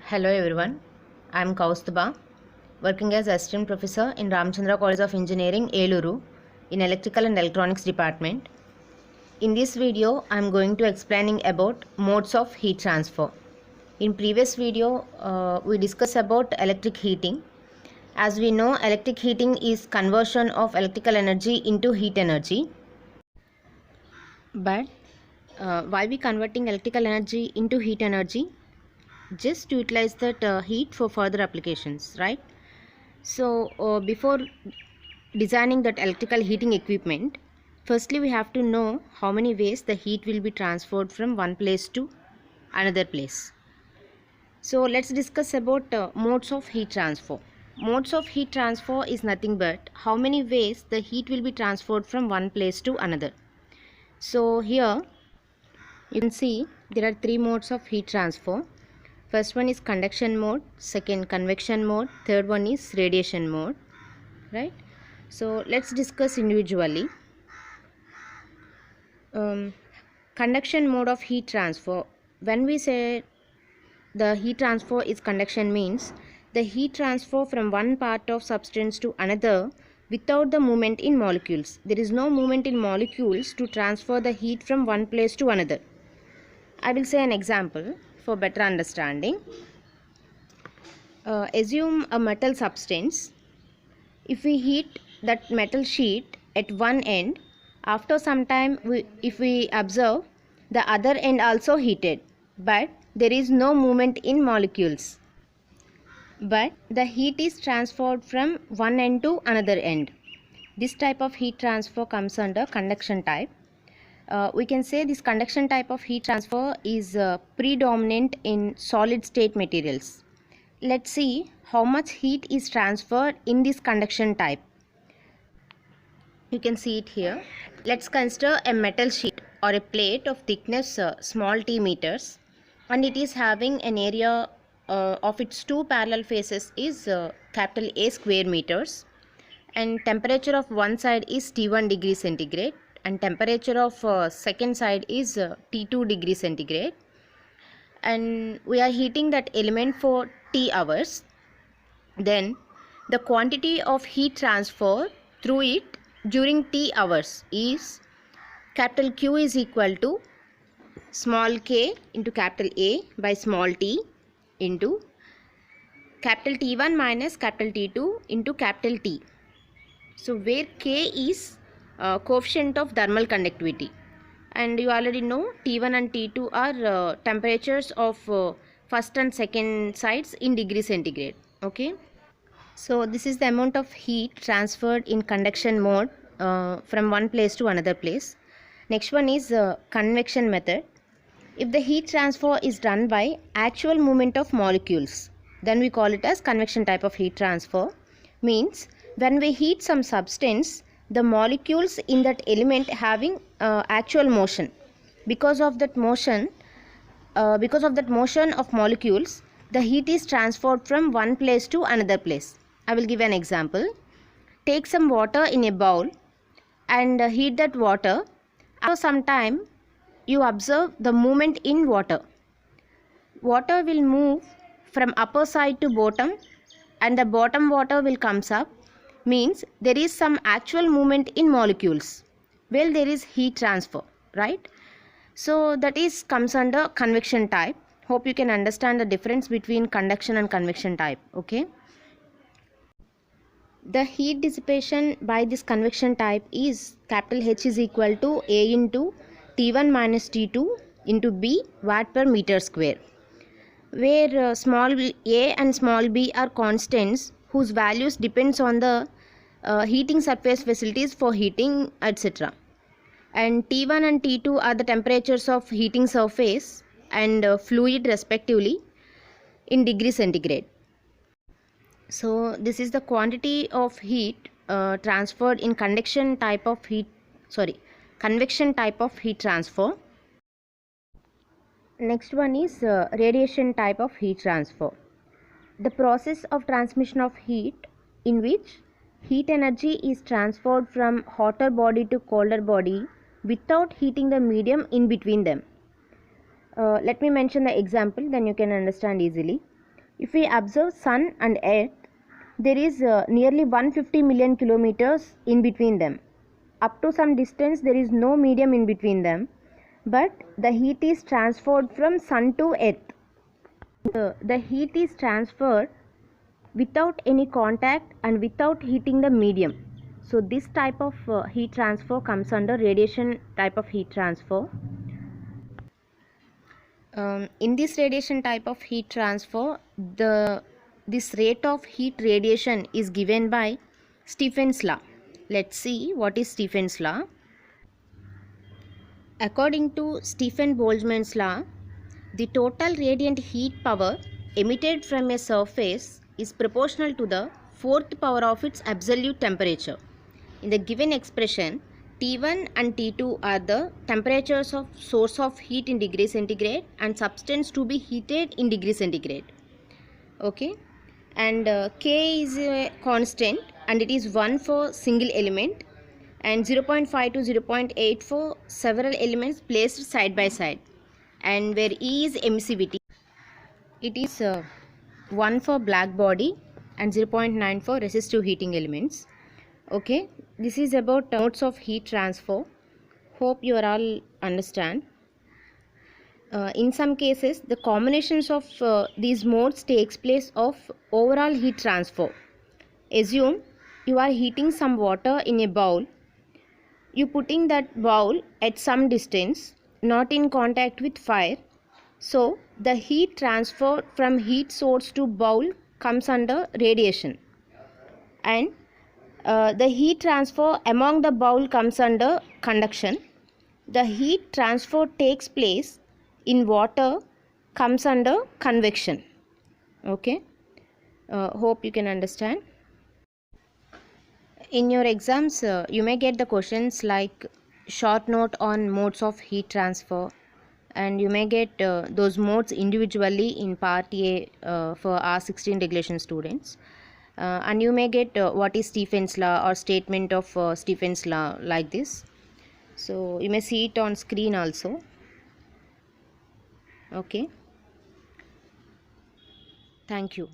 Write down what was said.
Hello everyone, I am Kaustubha, working as Assistant Professor in Ramchandra College of Engineering, Eluru, in Electrical and Electronics Department. In this video, I am going to explaining about modes of heat transfer. In previous video, we discussed about electric heating. As we know, electric heating is conversion of electrical energy into heat energy. But why we converting electrical energy into heat energy? Just to utilize that heat for further applications, right? So before designing that electrical heating equipment, firstly we have to know how many ways the heat will be transferred from one place to another place. So let's discuss about modes of heat transfer. Modes of heat transfer is nothing but how many ways the heat will be transferred from one place to another. So here you can see there are three modes of heat transfer. First one is conduction mode, second convection mode, third one is radiation mode, right? So let's discuss individually. Conduction mode of heat transfer. When we say the heat transfer is conduction, means the heat transfer from one part of substance to another without the movement in molecules. There is no movement in molecules to transfer the heat from one place to another. I will say an example for better understanding. Assume a metal substance. If we heat that metal sheet at one end, after some time if we observe the other end also heated, but there is no movement in molecules, but the heat is transferred from one end to another end. This type of heat transfer comes under conduction type. We can say this conduction type of heat transfer is predominant in solid state materials. Let's see how much heat is transferred in this conduction type. You can see it here. Let's consider a metal sheet or a plate of thickness small t meters, and it is having an area of its two parallel faces is capital A square meters, and temperature of one side is T1 degree centigrade and temperature of second side is T2 degree centigrade, and we are heating that element for T hours. Then the quantity of heat transfer through it during T hours is capital Q is equal to small k into capital A by small t into capital T1 minus capital T2 into capital T. So where k is coefficient of thermal conductivity, and you already know T1 and T2 are temperatures of first and second sides in degree centigrade. Okay, so this is the amount of heat transferred in conduction mode from one place to another place. Next one is convection method. If the heat transfer is done by actual movement of molecules, then we call it as convection type of heat transfer. Means when we heat some substance, the molecules in that element having actual motion. Because of that motion of molecules, the heat is transferred from one place to another place. I will give an example. Take some water in a bowl and heat that water. After some time, you observe the movement in water. Water will move from upper side to bottom, and the bottom water will comes up. Means there is some actual movement in molecules. Well, there is heat transfer, right? So that is comes under convection type. Hope you can understand the difference between conduction and convection type. Okay. The heat dissipation by this convection type is capital H is equal to A into T1 minus T2 into B watt per meter square, where small a and small b are constants whose values depends on the heating surface facilities for heating, etc. And T1 and T2 are the temperatures of heating surface and fluid respectively in degree centigrade. So this is the quantity of heat transferred in convection type of heat transfer. Next one is radiation type of heat transfer. The process of transmission of heat in which heat energy is transferred from hotter body to colder body without heating the medium in between them. Let me mention the example, then you can understand easily. If we observe Sun and Earth, there is nearly 150 million kilometers in between them. Up to some distance there is no medium in between them, but the heat is transferred from Sun to Earth. The heat is transferred without any contact and without heating the medium. So this type of heat transfer comes under radiation type of heat transfer. In this radiation type of heat transfer, this rate of heat radiation is given by Stephen's law. Let's see what is Stephen's law. According to Stephen Boltzmann's law, the total radiant heat power emitted from a surface is proportional to the fourth power of its absolute temperature. In the given expression, T1 and T2 are the temperatures of source of heat in degree centigrade and substance to be heated in degree centigrade. Okay, and K is a constant and it is 1 for single element and 0.5 to 0.8 for several elements placed side by side, and where E is emissivity, it is 1 for black body and 0.9 for resistive heating elements. Okay, this is about modes of heat transfer. Hope you are all understand. In some cases the combinations of these modes takes place of overall heat transfer. Assume you are heating some water in a bowl. You putting that bowl at some distance, not in contact with fire. So the heat transfer from heat source to bowl comes under radiation, and the heat transfer among the bowl comes under conduction. The heat transfer takes place in water comes under convection. Okay, hope you can understand. In your exams you may get the questions like short note on modes of heat transfer, and you may get those modes individually in part A for R16 regulation students. And you may get what is Stephen's law or statement of Stephen's law, like this. So you may see it on screen also. Okay, thank you.